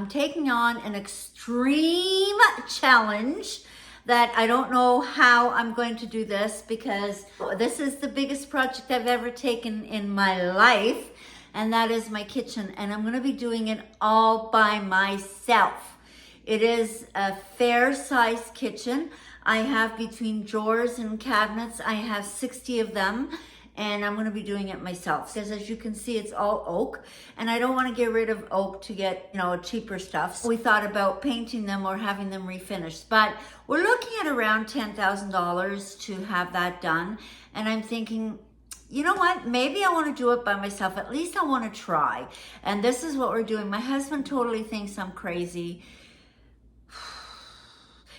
I'm taking on an extreme challenge that I don't know how I'm going to do this, because this is the biggest project I've ever taken in my life, and that is my kitchen, and I'm going to be doing it all by myself. It is a fair sized kitchen. I have between drawers and cabinets, I have 60 of them, and I'm going to be doing it myself, because as you can see, it's all oak, and I don't want to get rid of oak to get, cheaper stuff. So we thought about painting them or having them refinished, but we're looking at around $10,000 to have that done. And I'm thinking, you know what, maybe I want to do it by myself. At least I want to try. And this is what we're doing. My husband totally thinks I'm crazy.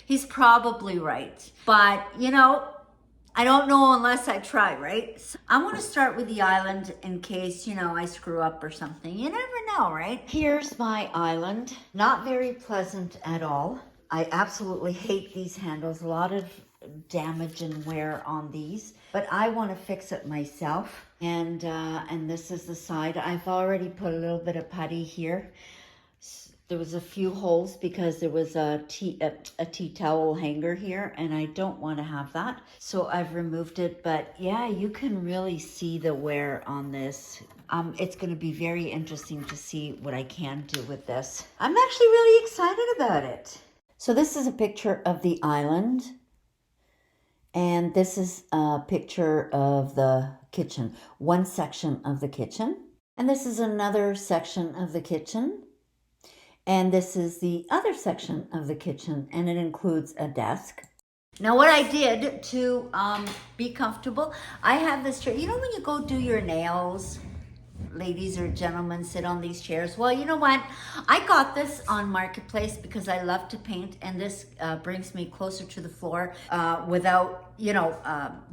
He's probably right, but I don't know unless I try, right? So I'm going to start with the island in case, I screw up or something. You never know, right? Here's my island. Not very pleasant at all. I absolutely hate these handles. A lot of damage and wear on these, but I want to fix it myself. And this is the side. I've already put a little bit of putty here. There was a few holes because there was a tea towel hanger here, and I don't want to have that. So I've removed it, but yeah, you can really see the wear on this. It's going to be very interesting to see what I can do with this. I'm actually really excited about it. So this is a picture of the island, and this is a picture of the kitchen, one section of the kitchen. And this is another section of the kitchen. And this is the other section of the kitchen, and it includes a desk. Now what I did to be comfortable, I have this chair. You know when you go do your nails, ladies or gentlemen sit on these chairs? Well, you know what? I got this on Marketplace because I love to paint, and this brings me closer to the floor without,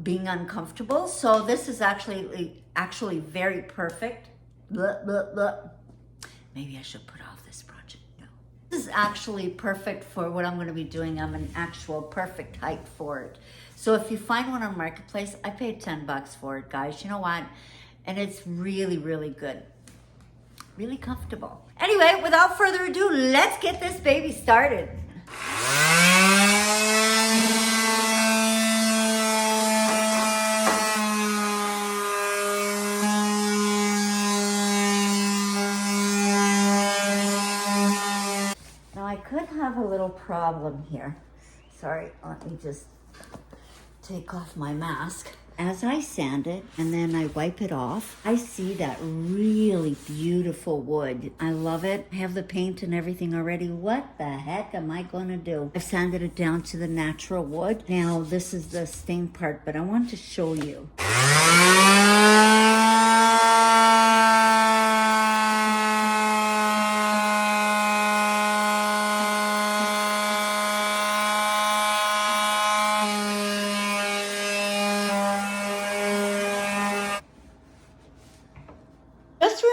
being uncomfortable. So this is actually very perfect. Blah, blah, blah. Maybe I should put off this project. No. This is actually perfect for what I'm going to be doing. I'm an actual perfect height for it. So if you find one on Marketplace, I paid $10 for it, guys. You know what? And it's really, really good. Really comfortable. Anyway, without further ado, let's get this baby started. A little problem here. Sorry, let me just take off my mask. As I sand it and then I wipe it off, I see that really beautiful wood. I love it. I have the paint and everything already. What the heck am I going to do? I've sanded it down to the natural wood. Now this is the stain part, but I want to show you.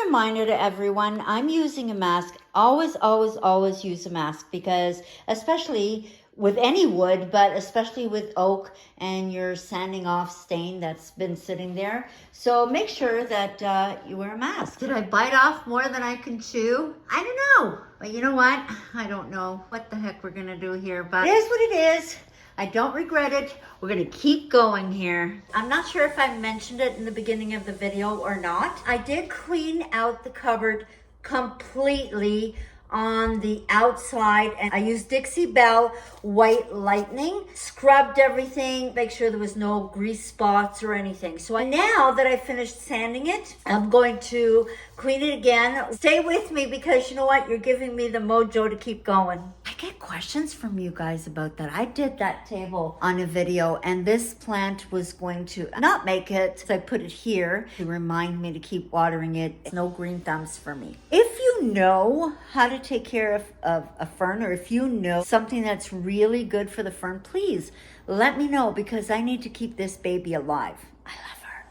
Reminder to everyone, I'm using a mask. Always, always, always use a mask, because especially with any wood, but especially with oak, and you're sanding off stain that's been sitting there. So make sure that you wear a mask. Did I bite off more than I can chew? I don't know. But you know what? I don't know what the heck we're going to do here, but it is what it is. I don't regret it. We're going to keep going here. I'm not sure if I mentioned it in the beginning of the video or not. I did clean out the cupboard completely on the outside, and I used Dixie Belle White Lightning, scrubbed everything, make sure there was no grease spots or anything. So now that I finished sanding it, I'm going to clean it again. Stay with me, because you know what? You're giving me the mojo to keep going. I get questions from you guys about that. I did that table on a video, and this plant was going to not make it, so I put it here to remind me to keep watering it. It's no green thumbs for me. If you know how to take care of a fern, or if you know something that's really good for the fern, please let me know, because I need to keep this baby alive. I love her.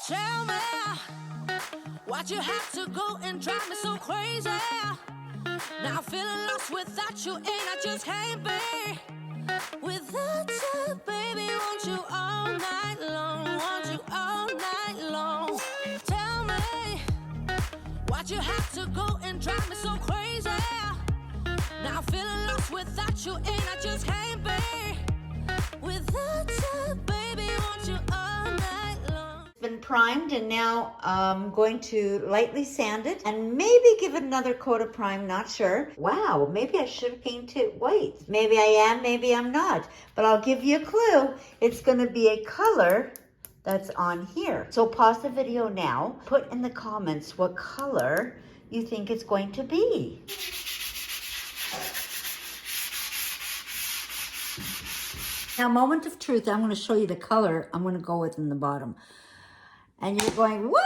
Tell me why'd you have to go and drive me so crazy? Now I'm feeling lost without you, and I just can't be without you, baby. Want you all night long, want you all night long. Tell me why'd you have to go and drive me so crazy? you, and I just can't be without you, baby. Want you all night long. Been primed, and now I'm going to lightly sand it and maybe give it another coat of prime, not sure. Wow, maybe I should paint it white. Maybe I am, maybe I'm not, but I'll give you a clue. It's going to be a color that's on here. So pause the video now, put in the comments what color you think it's going to be. Now, moment of truth, I'm going to show you the color I'm going to go with in the bottom. And you're going, what?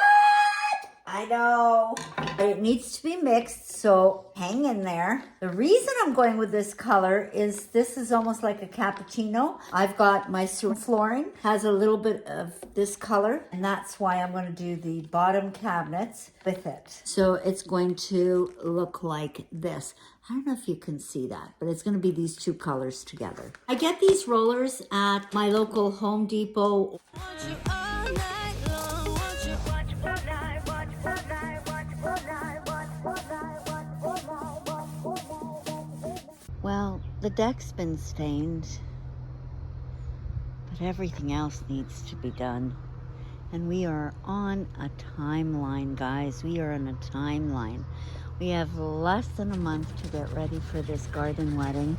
I know. It needs to be mixed, so hang in there. The reason I'm going with this color is this is almost like a cappuccino. I've got my flooring, has a little bit of this color, and that's why I'm going to do the bottom cabinets with it. So it's going to look like this. I don't know if you can see that, but it's going to be these two colors together. I get these rollers at my local Home Depot. Want you all night long. Want you Well, the deck's been stained, but everything else needs to be done. And we are on a timeline, guys. We are on a timeline. We have less than a month to get ready for this garden wedding.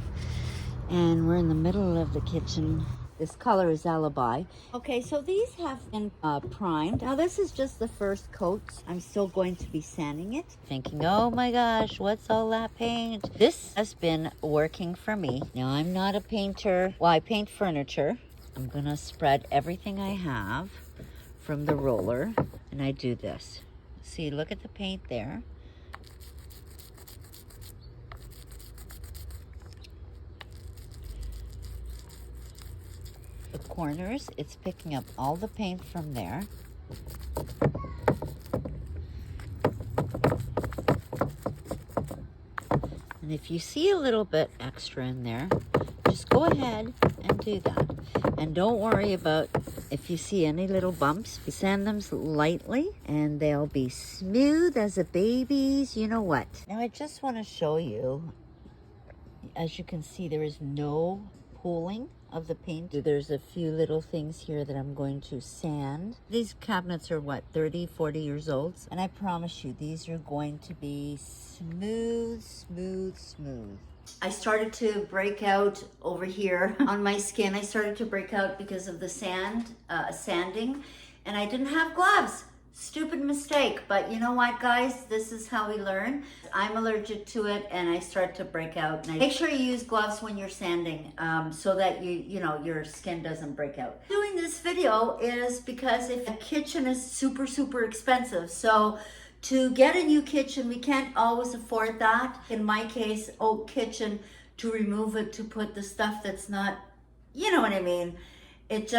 And we're in the middle of the kitchen. This color is Alibi. Okay, so these have been primed. Now this is just the first coat. I'm still going to be sanding it. Thinking, oh my gosh, what's all that paint? This has been working for me. Now I'm not a painter. Well, I paint furniture. I'm gonna spread everything I have from the roller, and I do this. See, look at the paint there. The corners, it's picking up all the paint from there. And if you see a little bit extra in there, just go ahead and do that. And don't worry about if you see any little bumps. Sand them lightly and they'll be smooth as a baby's you know what. Now I just want to show you, as you can see, there is no pooling of the paint. There's a few little things here that I'm going to sand. These cabinets are what, 30, 40 years old? And I promise you, these are going to be smooth, smooth, smooth. I started to break out over here on my skin. I started to break out because of the sanding, and I didn't have gloves. Stupid mistake, but you know what, guys? This is how we learn. I'm allergic to it, and I start to break out. And make sure you use gloves when you're sanding, so that your skin doesn't break out. Doing this video is because if a kitchen is super, super expensive, so to get a new kitchen, we can't always afford that. In my case, oak kitchen, to remove it, to put the stuff that's not, you know what I mean? It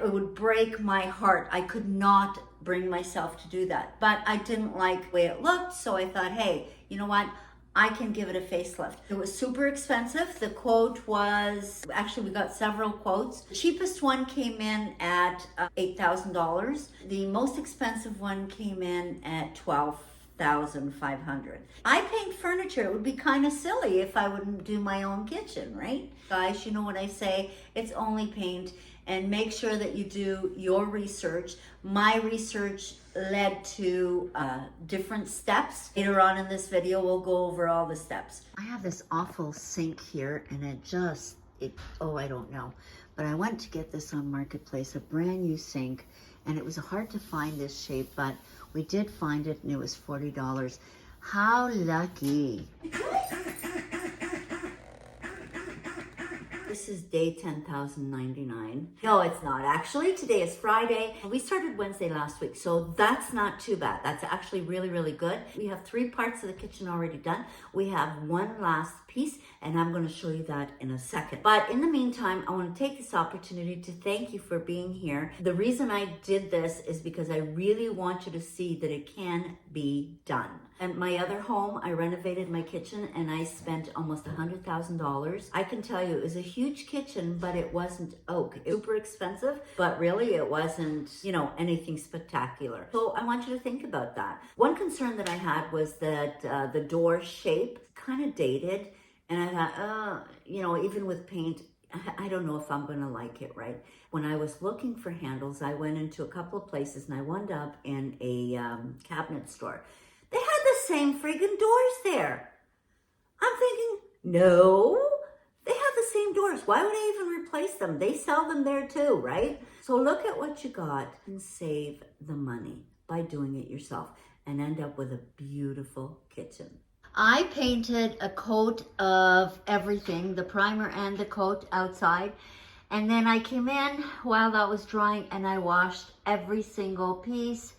would break my heart. I could not bring myself to do that. But I didn't like the way it looked, so I thought, hey, you know what? I can give it a facelift. It was super expensive. The quote was, actually we got several quotes. The cheapest one came in at $8,000. The most expensive one came in at $12,500. I paint furniture. It would be kind of silly if I wouldn't do my own kitchen, right? Guys, you know what I say, it's only paint. And make sure that you do your research. My research led to different steps. Later on in this video, we'll go over all the steps. I have this awful sink here, and I don't know. But I went to get this on Marketplace, a brand new sink, and it was hard to find this shape, but we did find it, and it was $40. How lucky. This is day 10,099. No, it's not. Actually, today is Friday. We started Wednesday last week, so that's not too bad. That's actually really, really good. We have 3 parts of the kitchen already done. We have one last piece, and I'm going to show you that in a second. But in the meantime, I want to take this opportunity to thank you for being here. The reason I did this is because I really want you to see that it can be done. At my other home, I renovated my kitchen and I spent almost $100,000. I can tell you it was a huge kitchen, but it wasn't oak. It was super expensive, but really it wasn't, anything spectacular. So I want you to think about that. One concern that I had was that the door shape kind of dated. And I thought, you know, even with paint, I don't know if I'm going to like it, right? When I was looking for handles, I went into a couple of places and I wound up in a cabinet store. They had the same friggin' doors there. I'm thinking, no, they have the same doors. Why would I even replace them? They sell them there too, right? So look at what you got and save the money by doing it yourself and end up with a beautiful kitchen. I painted a coat of everything, the primer and the coat outside. And then I came in while that was drying and I washed every single piece,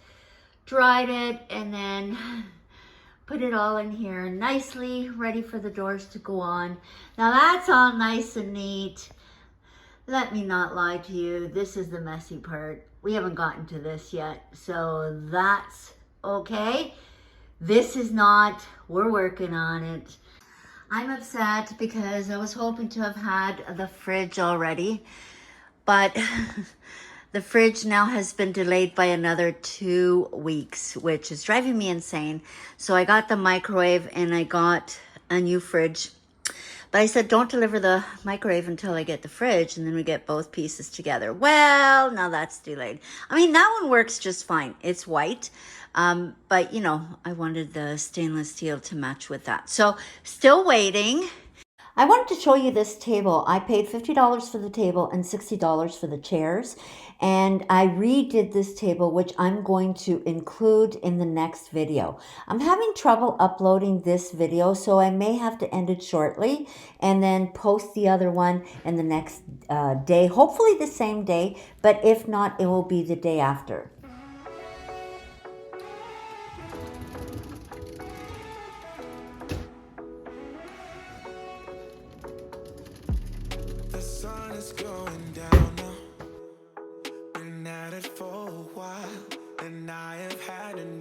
dried it, and then put it all in here nicely, ready for the doors to go on. Now that's all nice and neat. Let me not lie to you, this is the messy part. We haven't gotten to this yet, so that's okay. This is not, we're working on it. I'm upset because I was hoping to have had the fridge already, but the fridge now has been delayed by another 2 weeks, which is driving me insane. So I got the microwave and I got a new fridge. But I said, don't deliver the microwave until I get the fridge, and then we get both pieces together. Well, now that's delayed. I mean, that one works just fine. It's white. But, you know, I wanted the stainless steel to match with that. So, still waiting. I wanted to show you this table. I paid $50 for the table and $60 for the chairs. And I redid this table, which I'm going to include in the next video. I'm having trouble uploading this video, so I may have to end it shortly and then post the other one in the next day, hopefully the same day, but if not, it will be the day after. The sun is going down now. Been at it for a while, and I have had enough.